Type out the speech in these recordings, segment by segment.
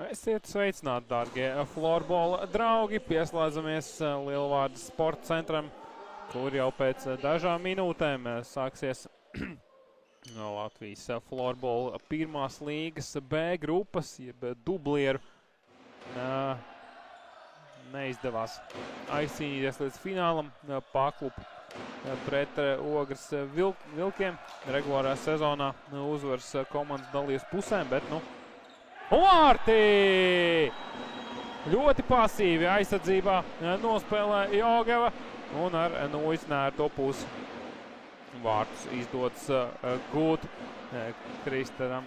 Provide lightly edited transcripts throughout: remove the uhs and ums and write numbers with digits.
Esiet sveicināti, dārgie florbola draugi. Pieslēdzamies Lielvārdas sporta centram, kur jau pēc dažām minūtēm sāksies Latvijas florbola pirmās līgas B grupas, jeb dublieru. Neizdevās aizcīnīties līdz finālam, paklup pret Ogres Vilkiem. Regulārā sezonā uzvaras komandas dalījus pusēm, bet vārti! Ļoti pasīvi aizsardzībā nospēlē Jogeva un ar noiznērto pusi vārtus izdodas gūt Kristaram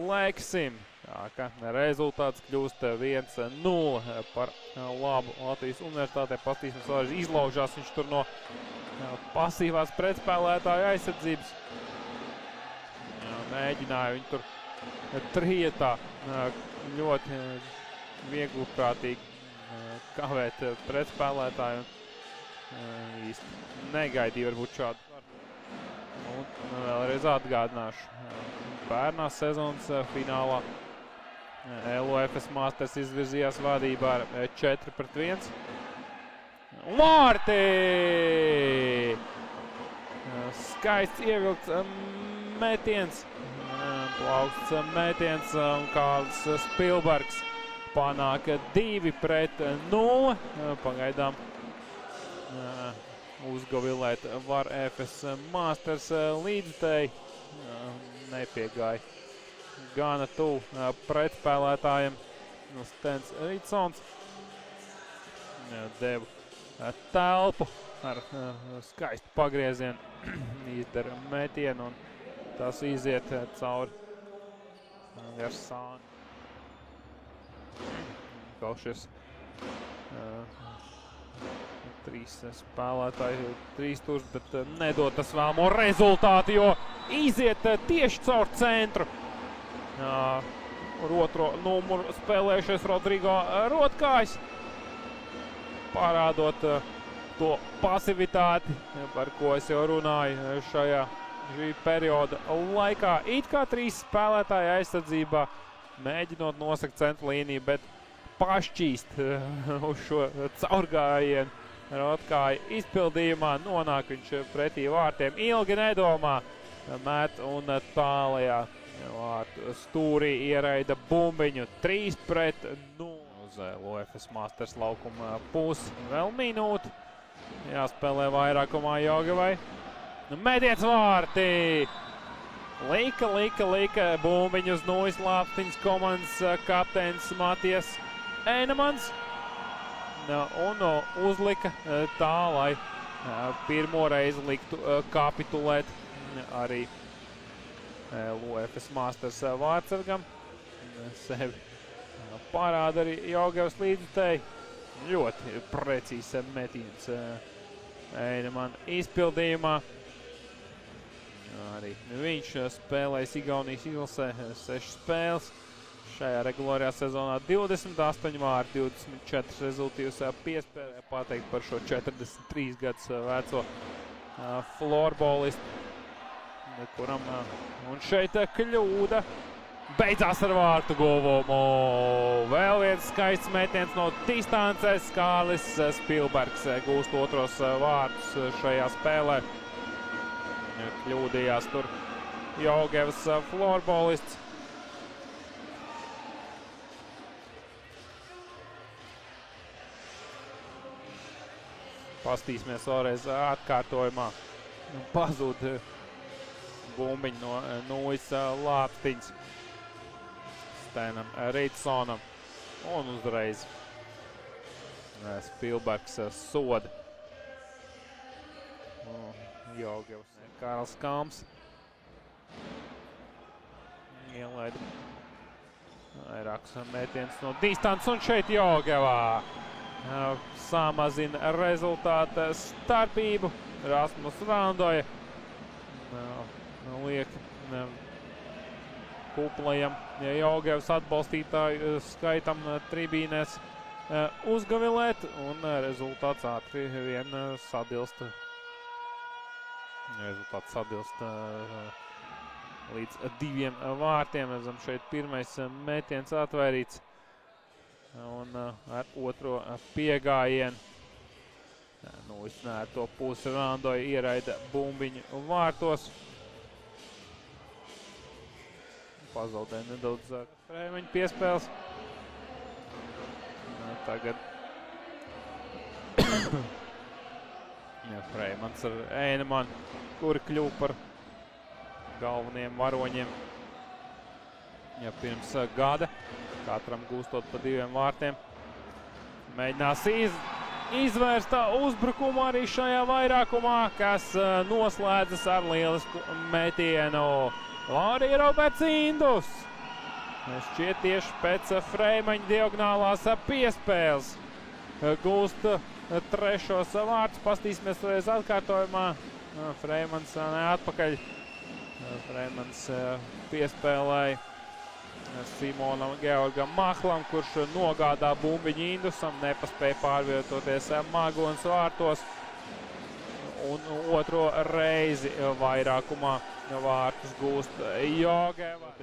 Leksim. Tā ka rezultāts kļūst 1-0 par labu Latvijas universitātē. Paskatīsimies vēlreiz, izlaužās viņš tur no pasīvās pretspēlētāja aizsardzības. Mēģināja viņu tur trietā ļoti vieglprātīgi kavēt pretspēlētāju un īsti negaidīja varbūt šādu. Un vēlreiz atgādināšu, pērnās sezonas finālā LOFS Masters izvirzījās vadībā ar 4-1. Vārti! Skaists ievilkts metiens. Plauksts metiens un Kārlis Spilbergs panāk 2-0. Pagaidām uzgavilēt var FS Masters līdzutēji. Nepiegāja gana tuvu pretspēlētājiem. Stens Ritsons deva telpu ar skaistu pagriezienu. Izdara metienu un tas iziet cauri ar sāni. Kaut šis trīs spēlētāji, trīs turs, bet nedod tas vēlamo rezultātu, jo iziet tieši caur centru. Ar otro numuru spēlējušies Rodrigo Rotkājs, parādot to pasivitāti, par ko es jau runāju šī perioda laikā. It kā trīs spēlētāji aizsardzībā, mēģinot nosakt centra līniju, bet pašķīst uz šo caurgājienu. Rotkāja izpildījumā nonāk viņš pretī vārtiem, ilgi nedomā, met un tālajā vārtu stūrī ieraida bumbiņu 3-0 uz LOFS Masters laukuma pusi. Vēl minūte, jāspēlē vairākumā Jogevai. Metiens vārti! Lika bumbiņu uz Nūjas Lāpstiņas komandas kapteinis Matijas Einemans. Un uzlika tā, lai pirmo reizi liktu kapitulēt arī LOFS Masters vārtsargam. Sevi parāda arī Jogevas līdzutēji. Ļoti precīzs metiens Eineman izpildījumā. Arī viņš spēlējis Igaunijas izlasē 6 spēles. Šajā regulārajā sezonā 28 vārti, 24 rezultīvas piespēlē. Pateikt par šo 43 gadus veco florbolistu, kuram un šeit kļūda. Beidzās ar vārtu guvumu. Vēl viens skaists metiens no distancēs. Kārlis Spilbergs gūst otros vārtus šajā spēlē. Kļūdījās tur Jogevas florbolists. Pastīsimies vēlreiz atkārtojumā. Pazūd bumbiņu no Nūjas Lāpstiņas Stenam Ritsonam. Un uzreiz Spilbergs soda. Jogevs. Kārls Kalms. Ielaida vairākus metienus no distances un šeit Jogevā. Samazina rezultāta starpību. Rasmus Randoja liek kuplajam Jogevas atbalstītāju skaitam tribīnēs uzgavilēt, un rezultāts ātri vien sadilst. Rezultāts sadilst līdz 2 vārtiem. Redzam, šeit pirmais metiens atvairīts. Un ar otro piegājienu. Ar to pusi Randoja ieraida bumbiņu vārtos. Pazaudē nedaudz Freimaņa piespēles. Tagad Freimans ar Einemanu, kuri kļuva par galveniem varoņiem pirms gada. Katram gūstot pa 2 vārtiem. Mēģinās izvērst uzbrukumu arī šajā vairākumā, kas noslēdzas ar lielisku metienu. Laurija Roberts Indus. Šķiet tieši pēc Freimaņa diagonālās piespēles gūst 3. vārtus. Pastīsimies reiz atkārtojumā. Freimans neatpakaļ. Freimans piespēlēja Simonam Georgam Mahlam, kurš nogādā bumbiņu Indusam, nepaspēja pārvietoties Magonas vārtos. Un otro reizi vairākumā vārtus gūst Jogeva.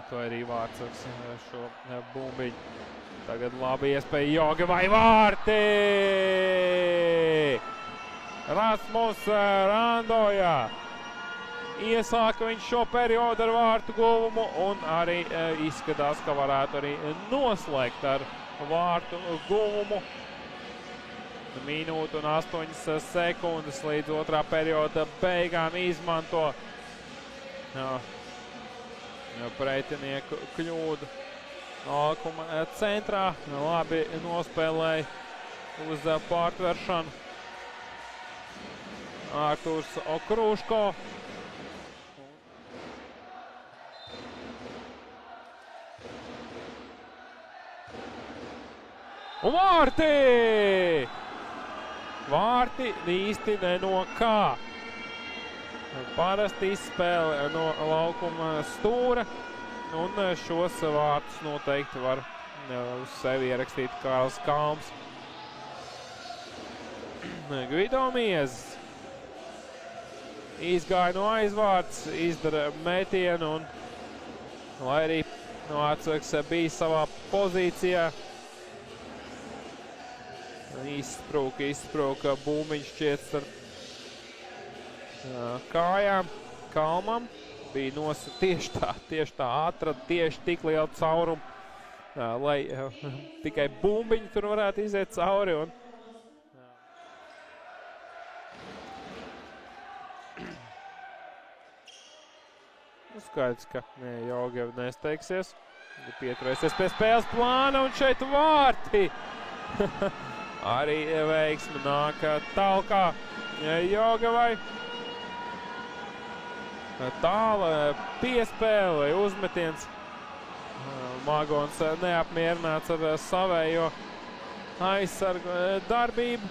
To arī vārds šo bumbiņu. Tagad labi iespēja Jogevai vārti! Rasmus Randoja. Iesāka viņš šo periodu ar vārtu guvumu un arī izskatās, ka varētu arī noslēgt ar vārtu guvumu. Minūte un 8 sekundes līdz otrā perioda beigām izmanto pretinieku kļūdu. Laukuma centrā labi nospēlēja uz pārtveršanu Arturs Okrūško. Un vārti! Vārti īsti ne no kā. Parasti izspēle no laukuma stūra. Un šos vārtus noteikti var uz sevi ierakstīt Kārls Kalms. Gvido Miezes izgāja no aizvārds, izdara metienu un, lai arī atsargs bija savā pozīcijā, izsprūka bumbiņš šķiet ar kājām Kalmam. Bija tieši tā atrada tieši tik lielu caurumu, lai tikai bumbiņi tur varētu iziet cauri. Un, skaidrs, ka Jogeva nesteigsies. Pieturēsies pie spēles plāna un šeit vārti. Arī veiksmi nāk tālkā Jogevai. Tāla piespēle vai uzmetiens. Magons neapmierināts ar savējo aizsargu darbību.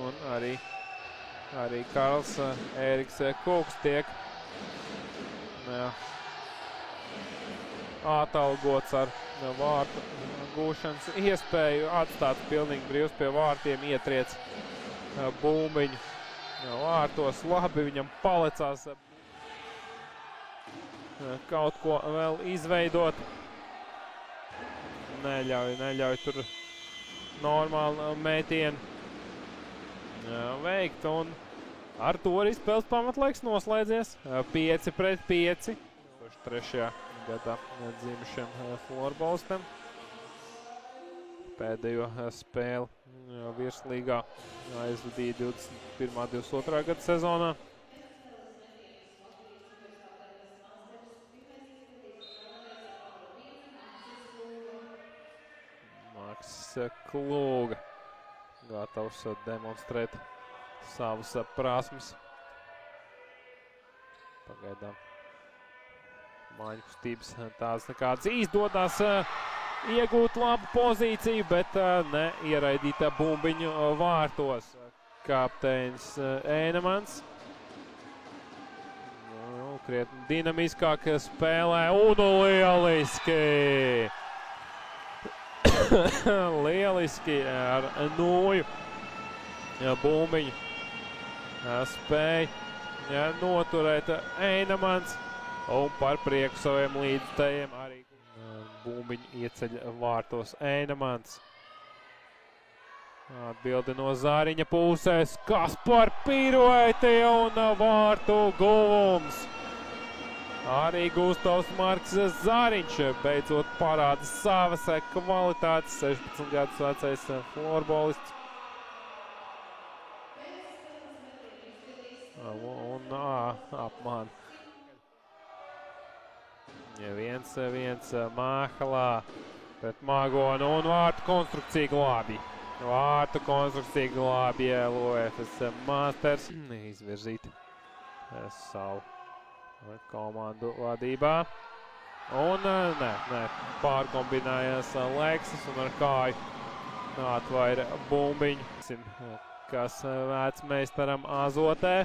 Un arī Karls Ēriks Kuks tiek atalgots ar vārtu gūšanas iespēju. Atstāts pilnīgi brīvs pie vārtiem, ietriec bumbiņu vārtos. Labi viņam palicās kaut ko vēl izveidot. Neļauj tur normāli metienu veikt. Un ar to arī spēles pamatlaiks noslēdzies. 5-5. 3. gadā dzimušiem florbolistam. Pēdējo spēli virslīgā aizvadīja 21-22. gada sezonā. Maks Klūga gatavs demonstrēt savas prasmes. Pagaidām mājiņu kustības tās nekādas izdodas iegūt labu pozīciju, bet neieraidīt bumbiņu vārtos. Kapteinis Einemans. Krietni dinamiskāk spēlē un lieliski! Lieliski ar nūju bumbiņu spēja noturēt Einemans un par prieku saviem līdzstājiem arī bumbiņu ieceļ vārtos Einemans. Atbildi no Zāriņa pusēs, kas par pirueti un vārtu guvums. Arī Gustavs Marks Zāriņš beidzot parāda savas kvalitātes, 16 gadus vecais florbolists. Un apmāna. 1-1 Māhalā pret Magonu un vārtu konstrukcija glābi. Vārtu konstrukcija glābi LOFS Masters. Izvirzīt savu komandu vadībā. Un pārkombinājās Leksas un ar kāju atvaira bumbiņu, kas vecmeistaram Azotē.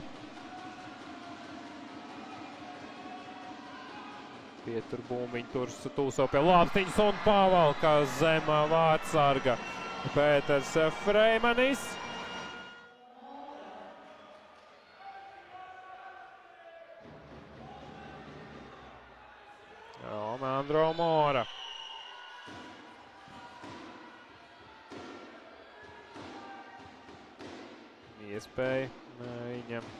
Pietur bumbiņu, tur tūso pie lāpstiņas un pavalka zem vārtsarga Pēters Freimanis. Romandro Mora. Iespēja viņam.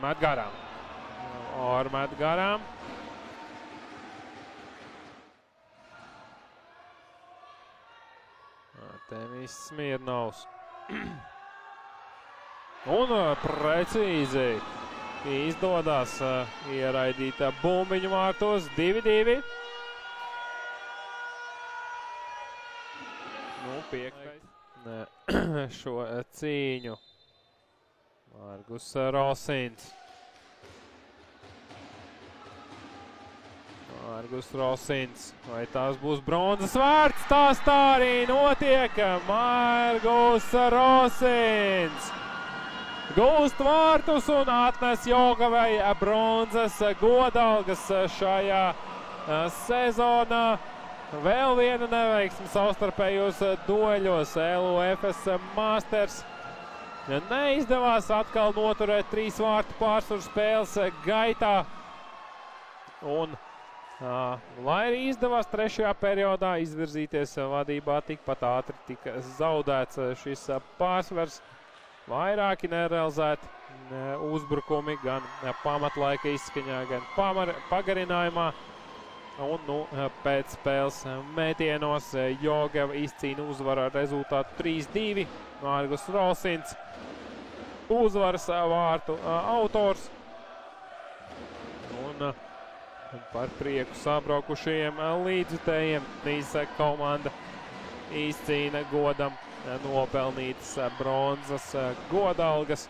Met garām. Met garām. Temis Smirnovs. Un precīzi izdodas ieraidīt bumbiņu vārtos 2-2. Piektais šo cīņu. Margus Rosins. Margus Rosins. Vai tās būs bronzas vārds? Tās tā arī notiek. Margus Rosins gūst vārtus un atnes Jogavai bronzas godalgas šajā sezonā. Vēl viena neveiksme savstarpējos dueļos LOFS Masters. Neizdevās atkal noturēt 3 vārtu pārsvaru spēles gaitā. Un, lai arī izdevās 3. periodā izvirzīties vadībā, tikpat ātri tika zaudēts šis pārsvars. Vairāki nerealizēti uzbrukumi gan pamatlaika izskaņā, gan pagarinājumā. Un pēc spēles metienos Jogava izcīna uzvaru ar rezultātu 3-2. Margus Rosins uzvaras vārtu autors. Un par prieku sabraukušajiem līdzjutējiem Nīzek komanda izcīna godam nopelnītas bronzas godalgas.